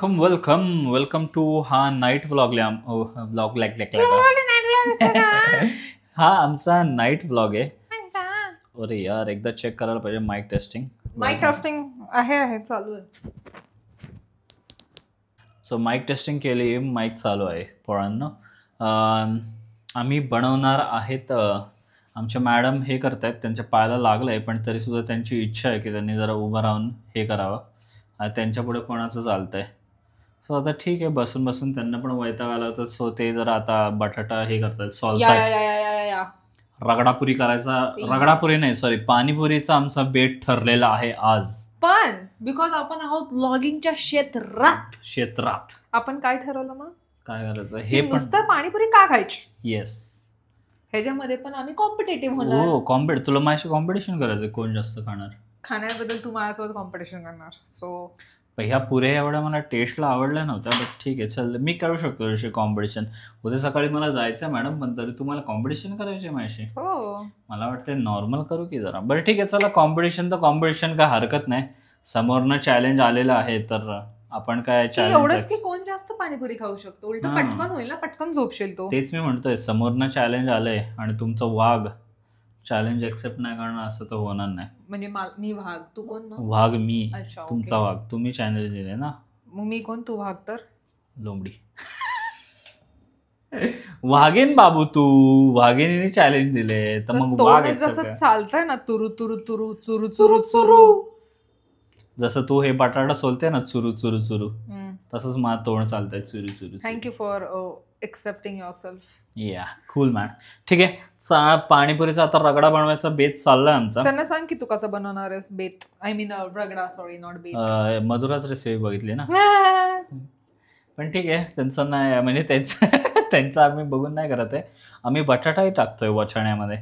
Welcome to हा night vlog हा आमचा नाईट व्लॉग आहे. अरे यार एकदा चेक करायला पाहिजे. माईक टेस्टिंग आहे चालू आहे. सो माईक टेस्टिंग केली, माईक चालू आहे. पोरांनो आम्ही बनवणार आहेत. आमच्या मॅडम हे करतायत, त्यांच्या पायाला लागलंय पण तरी सुद्धा त्यांची इच्छा आहे की त्यांनी जरा उभं राहून हे करावं. त्यांच्या पुढे कोणाचं चालतंय. सो आता ठीक आहे, बसून बसून त्यांना पण वैताग आला होता. सो ते जरा आता बटाटा हे करतात, सॉल्व रगडापुरी करायचा. रगडापुरी नाही, सॉरी, पाणीपुरीचा आमचा बेट ठरलेला आहे आज. पण बिकॉज आपण आहोत ब्लॉगिंगच्या क्षेत्रात आपण काय ठरवलं मग? काय करायचं हे नुसतं पाणीपुरी का खायची? येस, ह्याच्यामध्ये पण आम्ही कॉम्पिटेटिव्ह होणार. हो तुला माझ्याशी कॉम्पिटिशन करायचं, कोण जास्त खाणार. खाण्याबद्दल तू माझ्यासोबत कॉम्पिटिशन करणार. सो ह्या पुऱ्या एवढ्या मला टेस्टला आवडल्या नव्हत्या, बट ठीक आहे, चल मी करू शकतो अशी कॉम्पिटिशन. उद्या सकाळी मला जायचं मॅडम, पण तरी तुम्हाला कॉम्पिटिशन करायची माझ्याशी. हो, मला वाटतं नॉर्मल करू की जरा. बरं ठीक आहे, चला कॉम्पिटिशन तर कॉम्पिटिशन काय हरकत नाही. समोरनं चॅलेंज आलेलं आहे तर आपण काय एवढंच की कोण जास्त पाणीपुरी खाऊ शकतो. उलट पटकन होईल ना, पटकन झोपशील तो. तेच मी म्हणतोय, समोरनं चॅलेंज आलंय आणि तुमचं वाघ चॅलेंज एक्सेप्ट नाही करणार असं तर होणार नाही. म्हणजे मी वाघ, तू कोण? वाघ मी, तुमचा वाघ. तुम्ही चॅलेंज दिले ना, मग मी कोण? तू वाघ तर लोंबडी. वाघेन बाबू, तू वाघेने चॅलेंज दिले तर मग वाघ जसं चालतंय ना, तुरु तुरु तुरु चुरू चुरू चुरू, जसं तू हे बटाटा सोलते ना चुरू चुरू चुरू, तसंच माझं तोंड चालतंय चुरू चुरू. Thank you for accepting yourself. या कूल मॅन. ठीक आहे, पाणीपुरीचा आता रगडा बनवायचा बेत चाललाय आमचा. त्यांना सांग की तू कसं बनवणार आहेस बेत. I mean ragda, sorry, not बेत. मधुराच रेसिपी बघितली ना, पण ठीक आहे, त्यांचं नाही, म्हणजे त्यांचं आम्ही बघून नाही करत आहे. आम्ही बटाटाही टाकतोय वाटाण्यामध्ये.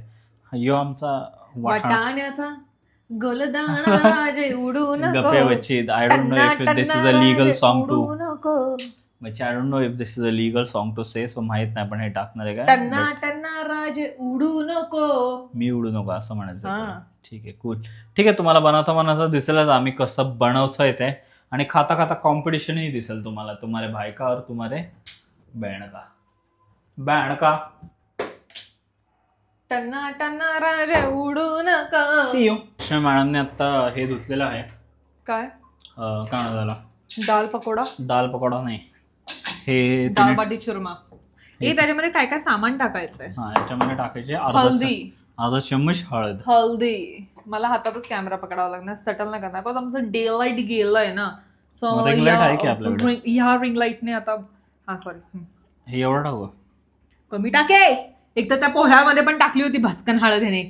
यो आमचा वाटाण्याचा गलदाणा राजे उडू नको. गप्पे बच्ची. I don't know if this is a legal song to, म्हणजे I don't know if this is a legal song to say, so माहित नाही पण हे टाकणार आहे काय. टन्ना टन्ना राजे उडू नको, मी उडू नको असं म्हणायचं. ठीक आहे, कूल. ठीक आहे, तुम्हाला बनवता दिसेलच आम्ही कसं बनवतोय ते, आणि खाता खाता कॉम्पिटिशनही दिसेल तुम्हाला. तुम्हारे भाई का और तुम्हारे बहन का. टन्ना टन्ना राजे उडू नका. C you. मॅडमने आता हे धुतलेलं आहे. काय म्हणतात त्याला? दाल पकोडा नाही, हे दाल बाटी चुरमा. हे त्याच्यामध्ये काय काय सामान टाकायचंय. याच्यामध्ये टाकायचे अर्धा चम्मच हळदी. मला हातातच कॅमेरा पकडावा लागणार, सटल नाही करणार, बिकॉज आमचं डे लाईट गेलंय ना. सो रिंग लाईट आहे की आपल्याकडे? ह्या रिंग लाईटने आता हे एवढं टाकू कमी टाके. एक तर त्या पोह्यामध्ये पण टाकली होती भस्कन हळद ह्याने.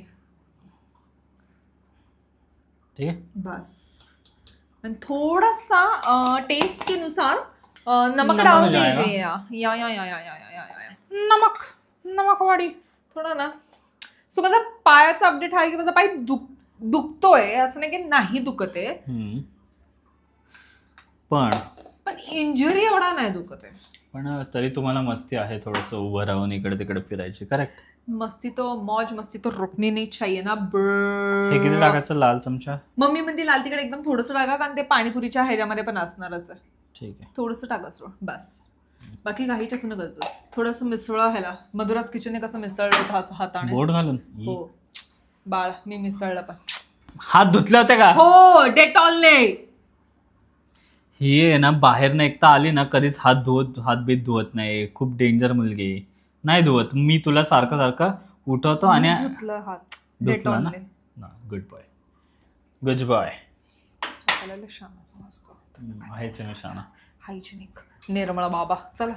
ठीक आहे, बस. पण थोडासा टेस्ट के अनुसार नमक डाल दीजिए. नमक वाडी थोडा ना. सो माझा पायाचा अपडेट आहे की माझा पाय दुखतोय, असं नाही की नाही दुखत आहे, पण इंजुरी एवढा नाही दुखत आहे. पण तरी तुम्हाला मस्ती आहे थोडंसं उभं राहून इकडे तिकडे फिरायची. करेक्ट. मस्ती तो रुकनी नाही चाहिए ना. हे किती टाकायचं? लाल चमचा. मम्मी म्हणते लाल तिकडे एकदम थोडंसं टाका, कारण ते पाणीपुरीच्या ह्याच्यामध्ये पण असणारच आहे. ठीक आहे, थोडंसं टाकायचं बस, बाकी काही टाकू नका. थोडंसं मिसळा ह्याला. मधुराज किचनने कसं मिसळलं होतं असं हाताने, बोट घालून. हो बाळ, मी मिसळलं पण. हात धुतले होते का? हो, डेटॉलने. ही आहे ना, बाहेर ना एकटा आली ना, कधीच हात बीत धुवत नाही. खूप डेंजर मुलगी. नाही धुवत. मी तुला सारखं सारखं उठवतो आणि धुतला हात. धुतला ना. Good boy. आहेच मी शाना. हायजेनिक निर्मळा बाबा. चला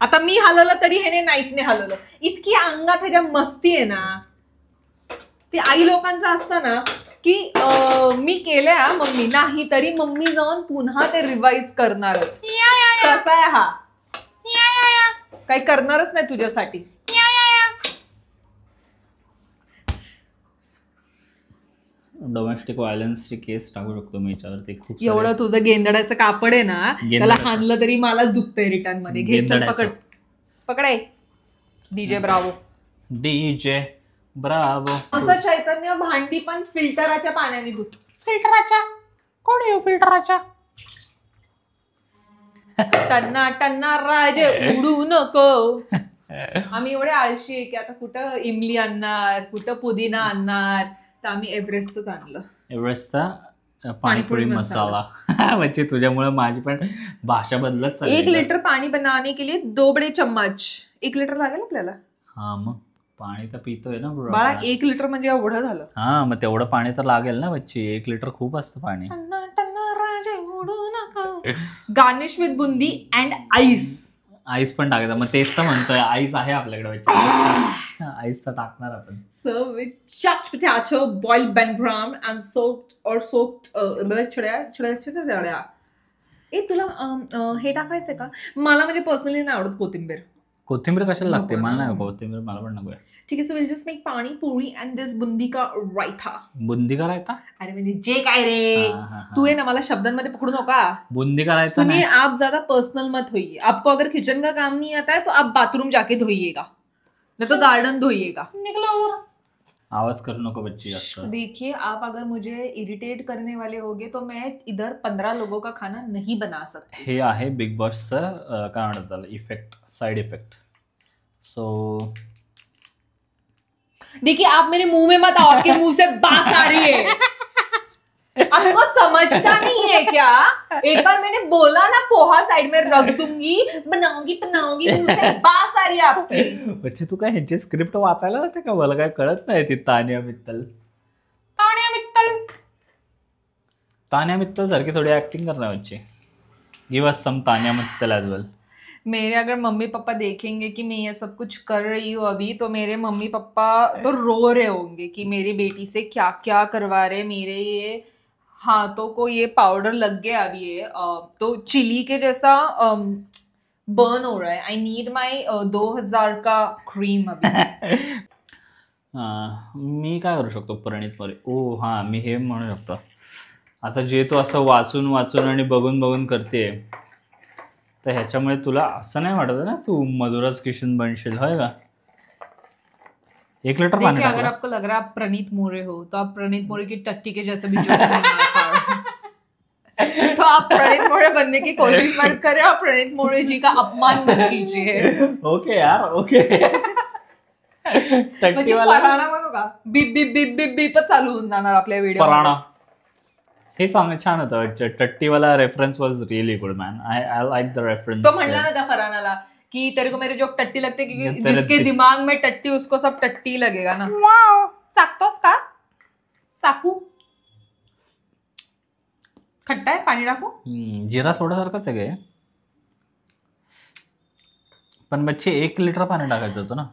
आता मी हलवलं तरी ह्याने नाईटने हलवलं. इतकी अंगात ह्याच्या मस्ती आहे ना. ते आई लोकांचं असतं ना की मी केलंय मम्मी नाही, तरी मम्मी जाऊन पुन्हा ते रिवाइज करणारच. कसा आहे हा, काही करणारच नाही तुझ्यासाठी. डोमेस्टिक व्हायलन्सची केस टाकू शकतो मी याच्यावरती. खूप एवढं तुझं गेंदडाचं कापड आहे ना, त्याला हाणलं तरी मलाच दुखतंय रिटर्न मध्ये. घे चल, पकडाय. DJ Bravo. असं चैतन्य भांडी पण फिल्टराच्या पाण्याने धुतो. फिल्टराच्या? कोण येऊ फिल्टराच्या? टन्ना टन्ना राजे उडू नको. आम्ही एवढे आळशी आहे की आता कुठं इमली आणणार, कुठं पुदिना आणणार, तर आम्ही एव्हरेस्टच आणलं. एव्हरेस्टचा पाणीपुरी मसाला. म्हणजे तुझ्यामुळे माझी पण भाषा बदलत चालली. 1 लीटर पाणी बनाने के लिए 2 बड़े चम्मच. 1 लीटर लागेल आपल्याला. हा मग पाणी तर पितोय ना बाळा, 1 लीटर म्हणजे एवढं झालं. हा मग तेवढं पाणी तर लागेल ना बच्ची. 1 लीटर खूप असतं पाणी. Garnish with boondi and ice. Ice पण टाकायचं. मग तेच तर म्हणतोय, आईस आहे आपल्याकडे बच्ची. आईस तर टाकणार आपण. Serve with chucked potato, boiled bengram and छोड्या. ए तुला हे टाकायचंय का? मला म्हणजे पर्सनली नाही आवडत कोथिंबीर. कोथिंबीर कशाला लागते? मला नाही कोथिंबीर, मला पण नको. ठीक आहे, सो विल जस्ट मेक पाणी पुरी अँड दिस बुंदी का रायता. बुंदी का रायता? अरे म्हणजे जे काय रे, तू है ना मला शब्दांमध्ये पकडू नका. बुंदी का रायता सुनिए, आप ज्यादा पर्सनल मत होइए. आपको अगर किचन का काम नहीं आता है तो आप बाथरूम जाके धोइएगा, नहीं तो गार्डन धोइएगा. निकलो और आवाज करू नको बच्ची जास्त. देखिए, आप अगर मुझे इरिटेट करने वाले होगे तो मैं इधर 15 लोगों का खाना नहीं बना सकती. हे आहे बिग बॉसचं काय म्हणतात त्याला, इफेक्ट, साइड इफेक्ट. सो देखिए, आप मेरे मुंह में मत आओ, आपके मुंह से बास आ रही है. आपको समझता नहीं है क्या? एक बार मैंने बोला ना पोहा साइड में रख दूंगी, बनाऊंगी मुंह से बास आ रही है आपकी. बच्ची तू काय ह्यांची स्क्रिप्ट वाचायला जाते का? मला काय कळत नाही. ती तान्या मित्तल सारखी थोडी ऍक्टिंग करणार बच्ची. गिव अस सम तान्या मित्तल एज वेल. मेरे अगर मम्मी पापा देखेंगे कि मैं ये सब कुछ कर रही हूँ अभी, तो मेरे मम्मी पापा तो रो रहे होंगे कि मेरी बेटी से क्या क्या करवा रहे. मेरे ये हाथों को ये पाउडर लग गया अभी, ये तो चिली के जैसा बर्न हो रहा है. आई नीड माई 2000 का क्रीम अभी. मी काय करू शकतो प्रणित मध्ये? ओ हा, मी हे म्हणू शकतो. आता जे तू असं वाचून आणि बघून करते, तर ह्याच्यामुळे तुला असं नाही वाटत ना तू मधुराज किशन बनशील, होय का? 1 लीटर पानी. देखिए, अगर आपको लग रहा है आप प्रणीत मोरे हो, तो आप प्रणीत मोरे की टट्टी के जैसे भी जोक नहीं मार पा रहे. तो आप प्रणीत मोरे बनने की कोशिश मत करें और प्रणीत मोरे जी का अपमान मत कीजिए. ओके यार, ओके. म्हणजे फराणा म्हणू का? बीप बीप बीप बीप बीपच चालू होऊन जाणार आपल्या व्हिडिओ. फराणा हे छान होतं. टट्टीवाला reference was really good man. I like the reference. तो म्हणला ना त्या फरानाला कि तेरे को मेरी जोक टट्टी लगते, क्योंकि जिसके दिमाग में टट्टी उसको सब टट्टी लगेगा ना. चाकतोस का? चाकू खट्टा आहे, पाणी टाकू. जिरा सोडासारखंच आहे काय? पण बच्चे 1 लीटर पाणी टाकायचं होतं ना.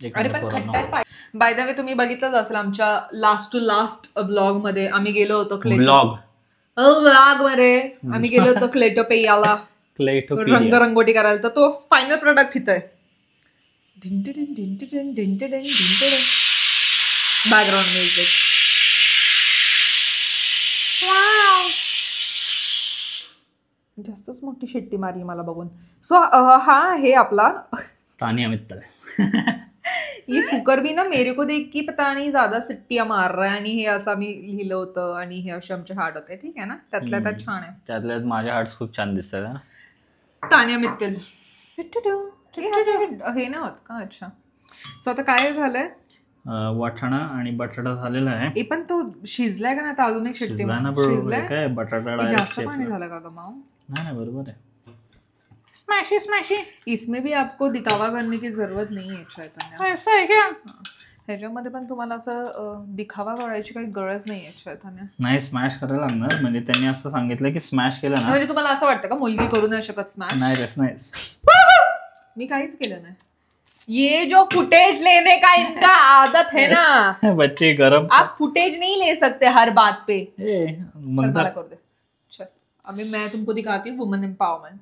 अरे पण खट्टा आहे. बाय द वे, तुम्ही बघितलंच असेल आमच्या लास्ट टू लास्ट ब्लॉग मध्ये आम्ही गेलो होतो ब्लॉग मध्ये आम्ही गेलो होतो क्लेटोपेयाला रंगरंगोटी करायला. तर तो फायनल प्रोडक्ट इथं आहे. Background music. जास्तच मोठी शिट्टी मारली मला बघून. सो हा आहे आपला तानिया मित्तल. ये कुकर भी ना मेरे को देख की पता नहीं ज्यादा सिट्टियां मार रहा है. आणि हे असं मी लिहिलं होतं आणि हे असे आमचे हार्ट होते. ठीक आहे ना, त्यातल्या त्यात छान आहे. त्यातल्यात माझे हार्ट खूप छान दिसतात ना. तान्या मित्तल हे ना होत का? अच्छा. सो आता काय झालंय, वाटाणा आणि बटाटा झालेला आहे. पण तो शिजलाय का? ना अजून एक शिट्टी शिजलाय काय? बटाटा जास्त पाणी झालं का ग माऊ? नाही बरोबर आहे. स्मॅशी. इसमें भी आपको दिखावा करने की जरूरत नहीं है चैतन्य. ऐसा है क्या? ह्याच्यामध्ये पण तुम्हाला असं दिखावा करायची काही गरज नाही आहे चैतन्य. नाही, स्मॅश करायला लागणार. म्हणजे त्यांनी असं सांगितलं की स्मॅश केलं ना. म्हणजे तुम्हाला असं वाटतं का मुलगी करू नाही शकत स्मॅश? नाही. मी काहीच केलं नाही. ये जो फुटेज लेने का इनका आदत है ना बच्चे गरम. आप फुटेज नहीं ले सकते हर बात पे. मला कर दे. चल अभी मैं तुमको दिखाती हूँ वुमेन एम्पावरमेंट.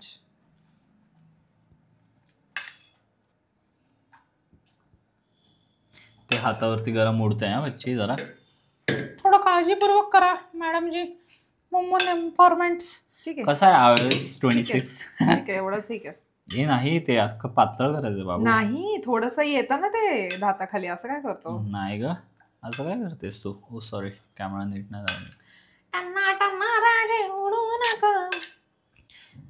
ते हातावरती गरम उडतंय हा बच्ची. जरा थोडं काळजीपूर्वक करा मॅडम जी. Women empowerment. ठीक आहे. कसं आहे 26? ठीक आहे, एवढं ठीक आहे. हे नाही, ते अख्खं पातळ करायचं बाबा. नाही, थोडस येतं ना ते दाताखाली. असं काय करतो? नाही ग, असं काय करतेस तू? ओ सॉरी, कॅमेरा नीट नाही झाला.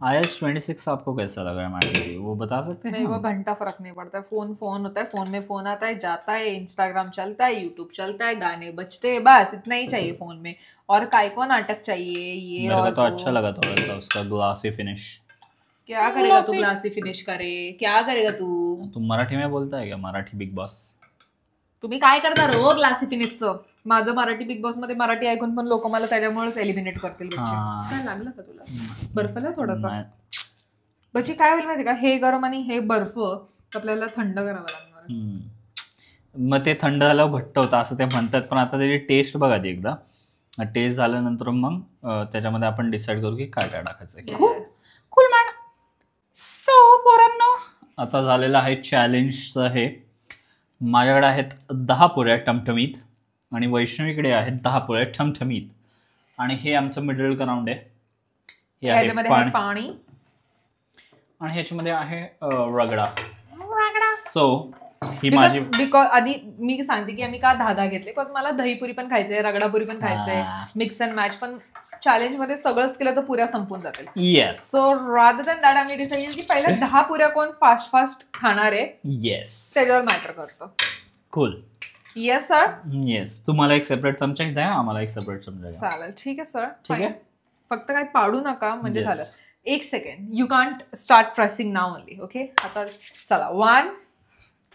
iOS 26 आपको कैसा लग रहा है मैडम जी, वो बता सकते हैं? मेरे को घंटा फर्क नहीं पड़ता है, फोन होता है, फोन में फोन आता है जाता है, इंस्टाग्राम चलता है, यूट्यूब चलता है, गाने बजते हैं, बस इतना ही चाहिए फोन में। और काय को नाटक चाहिए ये मेरे और को तो वो। अच्छा लगा थोड़ा सा उसका ग्लासी फिनिश। क्या करेगा तू ग्लासी फिनिश करे, क्या करेगा तू? तू मराठी में बोलता है क्या? मराठी बिग बॉस तुम्ही काय करता रो ग्लासी फिनिशचं? माझं मराठी बिग बॉस मध्ये मराठी ऐकून पण लोक मला त्याच्यामुळेच एलिमिनेट करतील बच्चे. हा. काय लागलं का तुला? बर्फला थोडासा बच्ची काय होईल माहिती का, हे गरम आणि हे बर्फ आपल्याला थंड करावं लागणार आहे. मग ते थंड झाल्यावर घट्ट होतं असं ते म्हणतात, पण आता त्याची टेस्ट बघा ती एकदा. टेस्ट झाल्यानंतर मग त्याच्यामध्ये आपण डिसाईड करू की काय काय टाकायचं. कुल मॅडम. सो पोरांनो, आता झालेलं आहे चॅलेंजचं. हे माझ्याकडे आहेत 10 पुऱ्या टमटमीत आणि वैष्णवीकडे आहेत 10 पुऱ्या ठमठमीत. आणि हे आमचं मिडल ग्राउंड आहे. हे आहे ह्याच्यामध्ये आहे पाणी आणि ह्याच्यामध्ये आहे रगडा. सो ही माझी बिकॉज आधी मी सांगते की आम्ही का 10 घेतले, बिकॉज मला दहीपुरी पण खायचंय, रगडापुरी पण खायचंय, मिक्स अँड मॅच. पण चॅलेंज मध्ये सगळंच केलं तर पुऱ्या संपून जातील. Yes. So rather than that आम्ही डिसाईड की पहिल्या 10 पुऱ्या कोण फास्ट खाणार आहे येस त्याच्यावर मॅटर करतो. कूल. Yes sir. येस. तुम्हाला एक सेपरेट चमचा द्या, आम्हाला एक सेपरेट चमचा द्या. चालेल, ठीक आहे सर. ठीक आहे. फक्त काय पाडू नका म्हणजे Yes. झालं. 1 second, you can't start pressing now only. Okay, आता चला 1.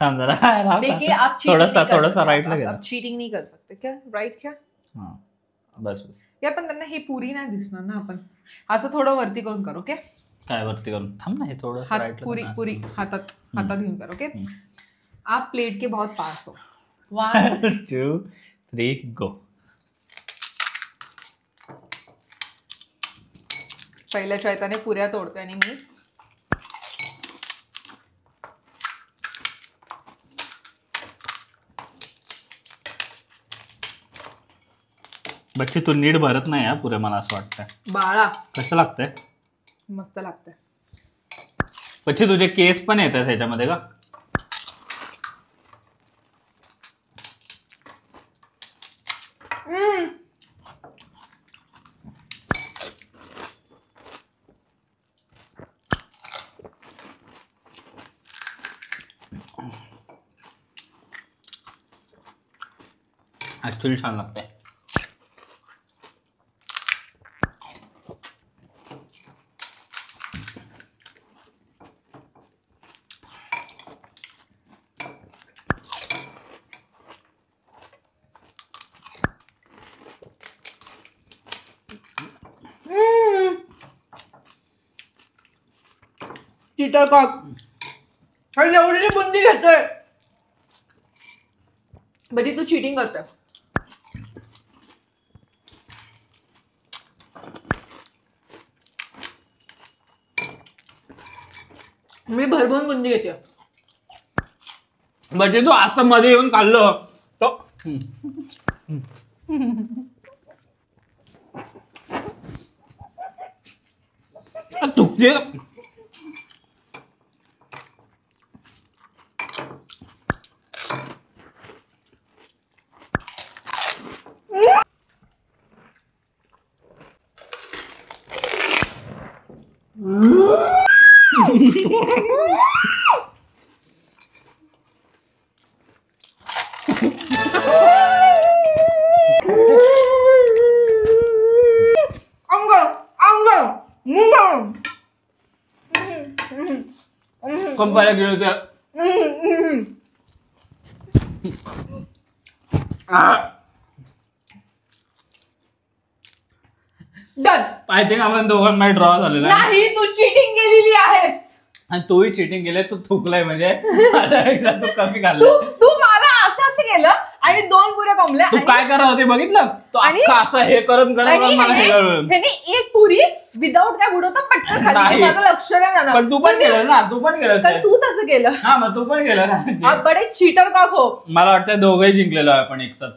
थांब जरा. देखिए आप cheating नहीं कर थोडासा सकते. राईटला घ्या. आप चीटिंग नहीं कर सकते क्या? राईट क्या? हां बस. या पण त्यांना हे पुरी नाही दिसणार ना. आपण असं थोडं वरती करून करू. ओके, काय वरती करून थांब ना, हे थोडं हात राईटला. पुरी हातात घेऊन कर. ओके, आप प्लेट के बहुत पास हो. 1 2 3 गो. पहिल्या चैताने पुऱ्या तोडतोय आणि मी बच्चे तू नीट भरत नाही हा पुरे, मला असं वाटतंय. बाळा कसं लागतंय? मस्त लागतंय. बच्चे तुझे केस पण येतात ह्याच्यामध्ये का? ऍक्च्युअली छान लागतंय. चिटर कॉक एवढी बुंदी घेतोय म्हणजे तू चिटिंग करतोय. मी भरभरून बुंदी घेते. बच्चे तू आता मध्ये येऊन खाल्लं तो तुझे कंपायला गेलो त्या डन. आय थिंक आपण दोघांमध्ये ड्रॉ झालेला आहे. नाही, तू चिटिंग केलेली आहेस आणि तूही चिटिंग केलंय. तू थुकलाय म्हणजे माझ्यापेक्षा तू कमी तू खाल्लं. तू मला असं केलं आणि 2 पुऱ्या कमल्या. तू काय करत होती बघितलं? तो अख्खा असं हे करत मला हे करून. ह्याने 1 पुरी विदाऊट काय बुडवता पटकन खाल्ली. नाही. माझं लक्ष नाही जाणार. पण तू पण केलं ना, तू पण केलं तर तू तसं केलं. हा, मग तू पण केलं ना. आप बडे चीटर का हो. मला वाटतं दोघंही जिंकलेलो आहे आपण एकसाथ.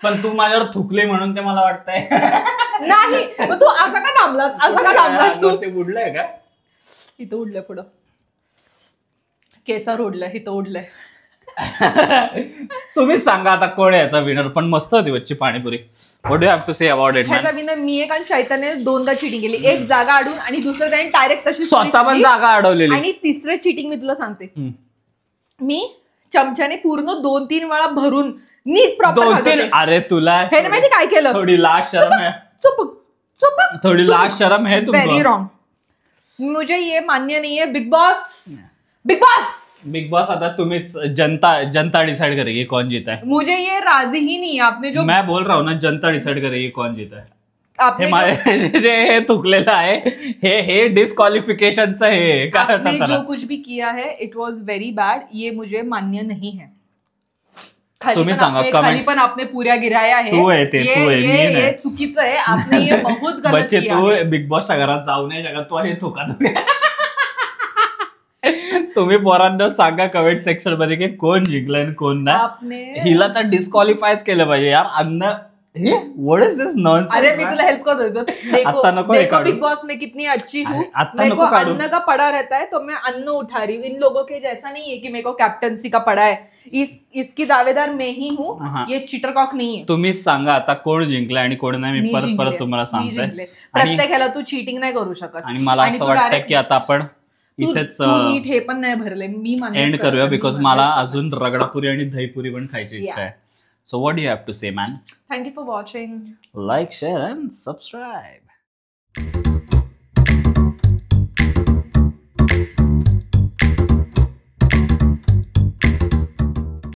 पण तू माझ्यावर थुकले म्हणून ते मला वाटतंय. नाही, मग तू असं का थांबलास तू? ते बुडलंय का? इथं उडलंय पुढं, केसर उडलंय, इथं उडलंय. तुम्हीच सांगा आता कोण आहे याचा विनर. पण मस्त होती बच्ची panipuri. What do have to say about it? ह्याचा विनर मी एक आणि चैतन्य दोनदा चिटिंग केली. एक जागा अडून आणि दुसरं त्याने डायरेक्ट तशी स्वतः पण जागा अडवलेली. आणि तिसरं चिटिंग मी तुला सांगते, मी चमच्याने पूर्ण 2-3 वेळा भरून नीट प्रॉपर. अरे तुला ह्याने माहिती काय केलं? थोडी लाज शरम है. चुप थोडी लाज शरम है तुमको. Very wrong. मुझे ये मान्य नहीं है. बिग बॉस बिग बॉस आता तुम्हीच जनता डिसाइड करेगी कौन जीता है. मुझे ये राजी ही नहीं है. आपने जो मैं बोल रहा हूँ ना, जनता डिसाइड करेगी कौन जीता है. आपने हे थुकलेलं आहे हे डिस्क्वालिफिकेशनचं हे काय आपने होतं जो त्याला? कुछ भी किया है इट वॉज वेरी बैड. ये मुझे मान्य नहीं है. तुम्ही सांगा खाली कमेंट. पण आपने पुऱ्या गिराया है. तू आहे ते, तू आहे, मी ये नाही. चुकीचं आहे. आपने ये बहुत गलत बच्चे किया तू है. बिग बॉसच्या घरात जाऊ नाही शकत. तू असे थुका तुम्ही पोरांना सांगा कमेंट सेक्शन मध्ये की कोण जिंकलंय आणि कोण नाही. आपने हिला तर डिस्क्वालिफायच केलं पाहिजे यार. अन्न hey what is this nonsense. अरे मैं तुला हेल्प कर देता हूँ. आता नको हे देखो काढू. बिग बॉस में कितनी अच्छी हूँ. अरे, आता मेरे को नको काढू. अन्न का पड़ा रहता है तो मैं अन्न उठा रही हूँ. इन लोगों के जैसा नहीं है कि मेरे को कैप्टनसी का पड़ा है. इसकी दावेदार मैं ही हाँ. हूँ. ये चिटरकॉक नहीं है. तुम्हीच सांगा आता कोण जिंकलं आणि कोण नाही. मी परत तुम्हाला सांगतोय. आणि प्रत्येक ह्याला तू चिटिंग नाही करू शकत. आणि मला असं वाटतं की आता आपण इथेच नीट हे पण नाही भरले. मी एंड करूया बिकॉज मला अजून रगडापुरी आणि दहीपुरी पण खायची इच्छा आहे. So what you have to say man? Thank you for watching. Like, share and subscribe.